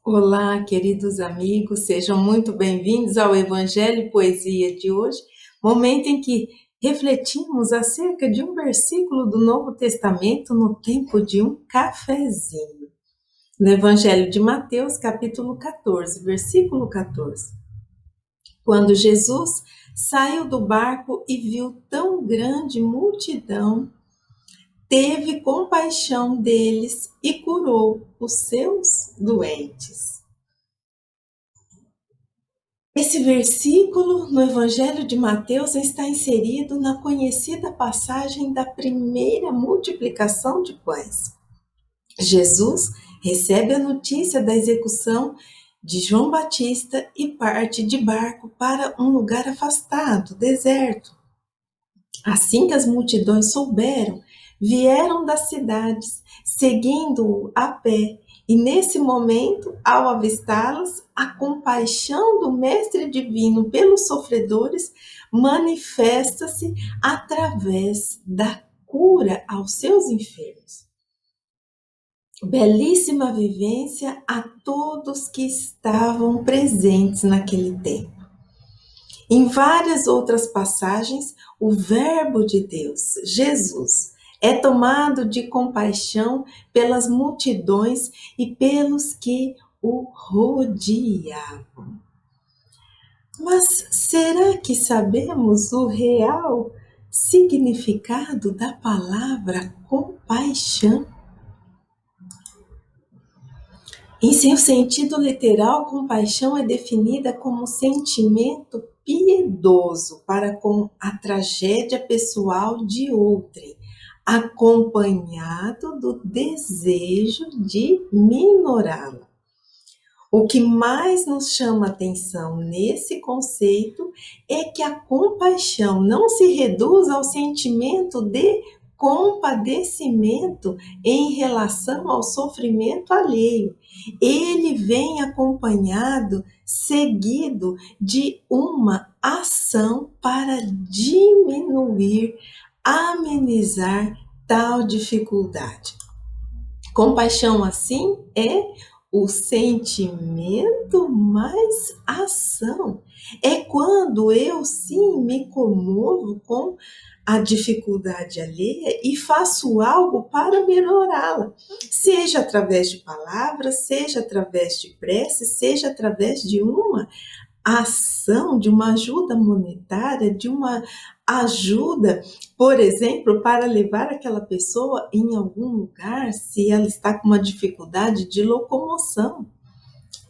Olá, queridos amigos, sejam muito bem-vindos ao Evangelho e Poesia de hoje, momento em que refletimos acerca de um versículo do Novo Testamento no tempo de um cafezinho. No Evangelho de Mateus, capítulo 14, versículo 14. Quando Jesus saiu do barco e viu tão grande multidão, teve compaixão deles e curou os seus doentes. Esse versículo no Evangelho de Mateus está inserido na conhecida passagem da primeira multiplicação de pães. Jesus recebe a notícia da execução de João Batista e parte de barco para um lugar afastado, deserto. Assim que as multidões souberam, vieram das cidades, seguindo-o a pé, e nesse momento, ao avistá-las, a compaixão do Mestre Divino pelos sofredores manifesta-se através da cura aos seus enfermos. Belíssima vivência a todos que estavam presentes naquele tempo. Em várias outras passagens, o Verbo de Deus, Jesus, é tomado de compaixão pelas multidões e pelos que o rodeavam. Mas será que sabemos o real significado da palavra compaixão? Em seu sentido literal, compaixão é definida como sentimento piedoso para com a tragédia pessoal de outrem, acompanhado do desejo de minorá-la. O que mais nos chama atenção nesse conceito é que a compaixão não se reduz ao sentimento de compadecimento em relação ao sofrimento alheio. Ele vem acompanhado, seguido de uma ação para diminuir, amenizar tal dificuldade. Compaixão, assim, é o sentimento mais ação. É quando eu, sim, me comovo com a dificuldade alheia e faço algo para melhorá-la, seja através de palavras, seja através de prece, seja através de uma ação, de uma ajuda monetária, de uma ajuda, por exemplo, para levar aquela pessoa em algum lugar, se ela está com uma dificuldade de locomoção.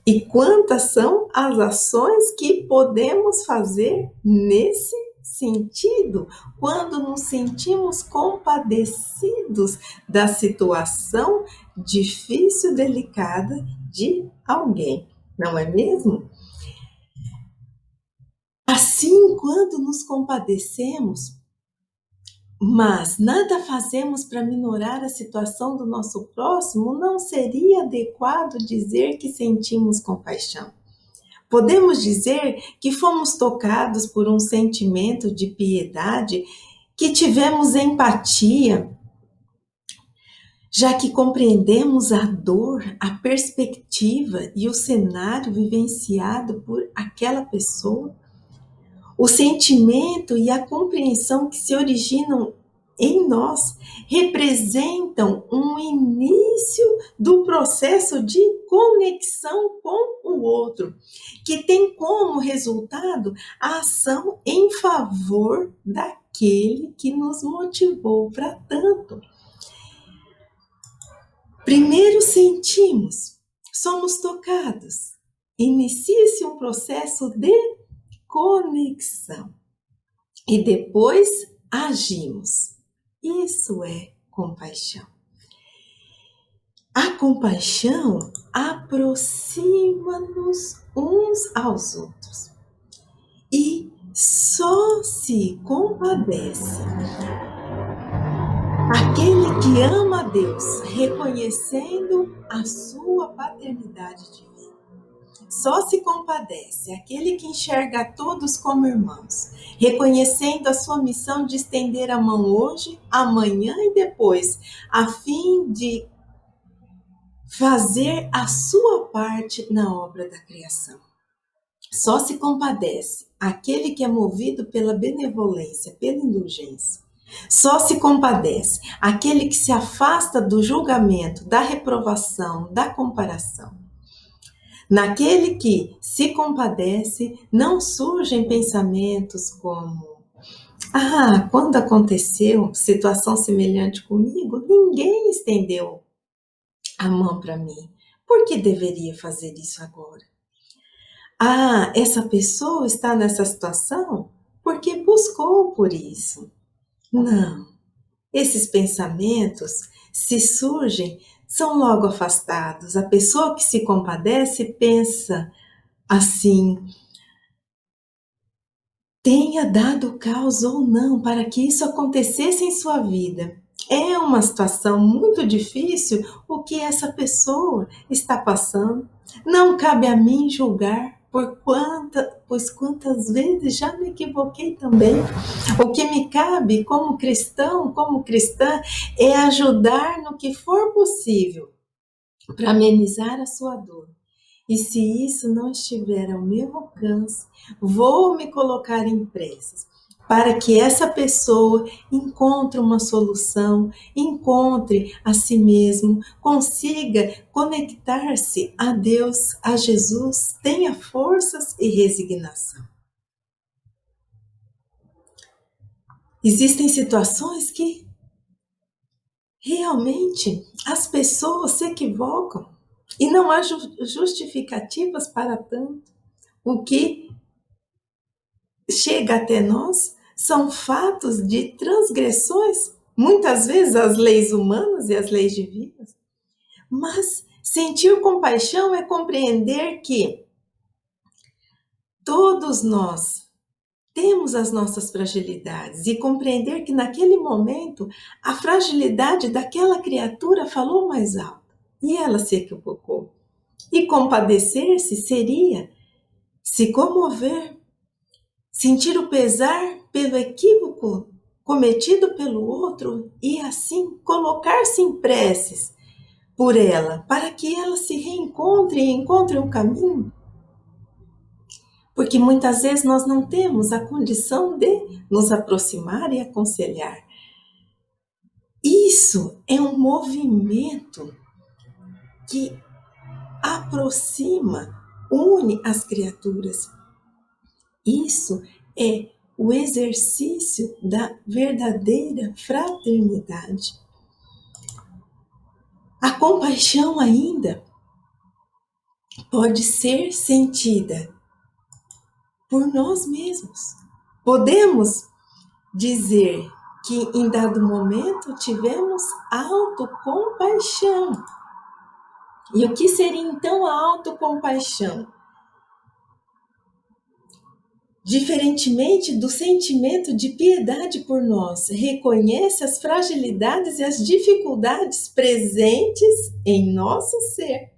E quantas são as ações que podemos fazer nesse sentido, quando nos sentimos compadecidos da situação difícil, delicada de alguém, não é mesmo? Assim, quando nos compadecemos, mas nada fazemos para minorar a situação do nosso próximo, não seria adequado dizer que sentimos compaixão. Podemos dizer que fomos tocados por um sentimento de piedade, que tivemos empatia, já que compreendemos a dor, a perspectiva e o cenário vivenciado por aquela pessoa. O sentimento e a compreensão que se originam em nós representam um início do processo de conexão com o outro, que tem como resultado a ação em favor daquele que nos motivou para tanto. Primeiro sentimos, somos tocados, inicia-se um processo de conexão e depois agimos. Isso é compaixão. A compaixão aproxima-nos uns aos outros e só se compadece aquele que ama a Deus, reconhecendo a sua paternidade divina. Só se compadece aquele que enxerga a todos como irmãos, reconhecendo a sua missão de estender a mão hoje, amanhã e depois, a fim de fazer a sua parte na obra da criação. Só se compadece aquele que é movido pela benevolência, pela indulgência. Só se compadece aquele que se afasta do julgamento, da reprovação, da comparação. Naquele que se compadece, não surgem pensamentos como: quando aconteceu situação semelhante comigo, ninguém estendeu a mão para mim. Por que deveria fazer isso agora? Essa pessoa está nessa situação porque buscou por isso. Não. Esses pensamentos, se surgem, são logo afastados. A pessoa que se compadece pensa assim: tenha dado causa ou não para que isso acontecesse em sua vida. É uma situação muito difícil o que essa pessoa está passando. Não cabe a mim julgar, pois quantas vezes já me equivoquei também. O que me cabe como cristão, como cristã, é ajudar no que for possível para amenizar a sua dor. E se isso não estiver ao meu alcance, vou me colocar em preces para que essa pessoa encontre uma solução, encontre a si mesmo, consiga conectar-se a Deus, a Jesus, tenha forças e resignação. Existem situações que realmente as pessoas se equivocam e não há justificativas para tanto. O que chega até nós são fatos de transgressões, muitas vezes as leis humanas e as leis divinas. Mas sentir compaixão é compreender que todos nós temos as nossas fragilidades e compreender que naquele momento a fragilidade daquela criatura falou mais alto e ela se equivocou. E compadecer-se seria se comover, sentir o pesar pelo equívoco cometido pelo outro e assim colocar-se em preces por ela, para que ela se reencontre e encontre um caminho. Porque muitas vezes nós não temos a condição de nos aproximar e aconselhar. Isso é um movimento que aproxima, une as criaturas. Isso é o exercício da verdadeira fraternidade. A compaixão ainda pode ser sentida por nós mesmos. Podemos dizer que em dado momento tivemos autocompaixão. E o que seria então a autocompaixão? Diferentemente do sentimento de piedade por nós, reconhece as fragilidades e as dificuldades presentes em nosso ser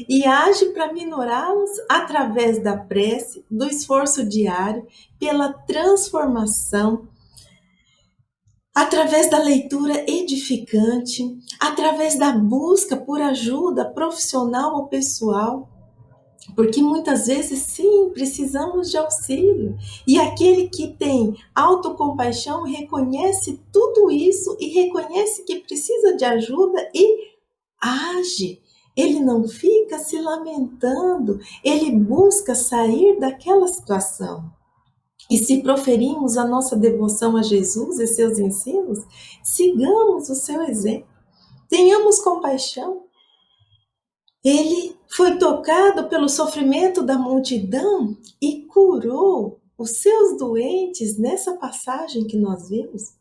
e age para minorá-las através da prece, do esforço diário, pela transformação, através da leitura edificante, através da busca por ajuda profissional ou pessoal. Porque muitas vezes, sim, precisamos de auxílio. E aquele que tem autocompaixão reconhece tudo isso e reconhece que precisa de ajuda e age. Ele não fica se lamentando, ele busca sair daquela situação. E se proferimos a nossa devoção a Jesus e seus ensinos, sigamos o seu exemplo. Tenhamos compaixão. Ele foi tocado pelo sofrimento da multidão e curou os seus doentes nessa passagem que nós vimos.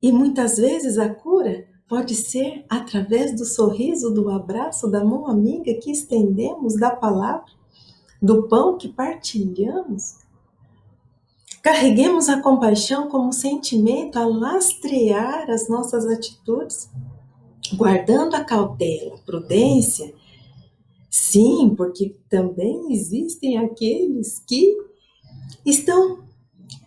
E muitas vezes a cura pode ser através do sorriso, do abraço, da mão amiga que estendemos, da palavra, do pão que partilhamos. Carreguemos a compaixão como sentimento a lastrear as nossas atitudes, guardando a cautela, a prudência. Sim, porque também existem aqueles que estão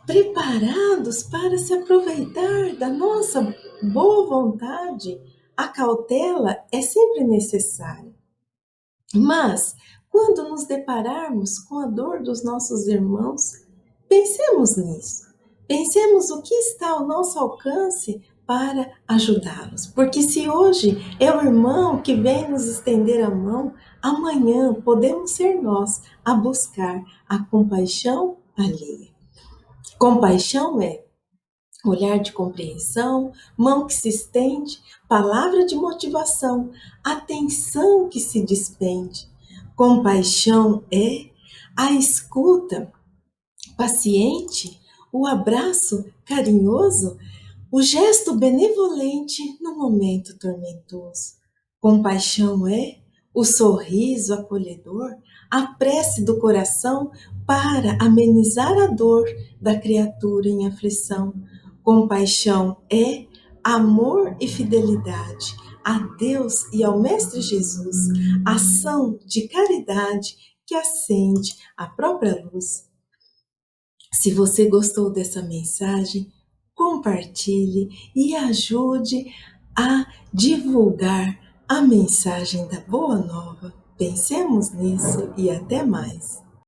preparados para se aproveitar da nossa boa vontade, a cautela é sempre necessária. Mas, quando nos depararmos com a dor dos nossos irmãos, pensemos nisso. Pensemos o que está ao nosso alcance para ajudá-los. Porque se hoje é o irmão que vem nos estender a mão, amanhã podemos ser nós a buscar a compaixão alheia. Compaixão é olhar de compreensão, mão que se estende, palavra de motivação, atenção que se despende. Compaixão é a escuta paciente, o abraço carinhoso, o gesto benevolente no momento tormentoso. Compaixão é o sorriso acolhedor, a prece do coração para amenizar a dor da criatura em aflição. Compaixão é amor e fidelidade a Deus e ao Mestre Jesus, ação de caridade que acende a própria luz. Se você gostou dessa mensagem, compartilhe e ajude a divulgar a mensagem da Boa Nova. Pensemos nisso e até mais.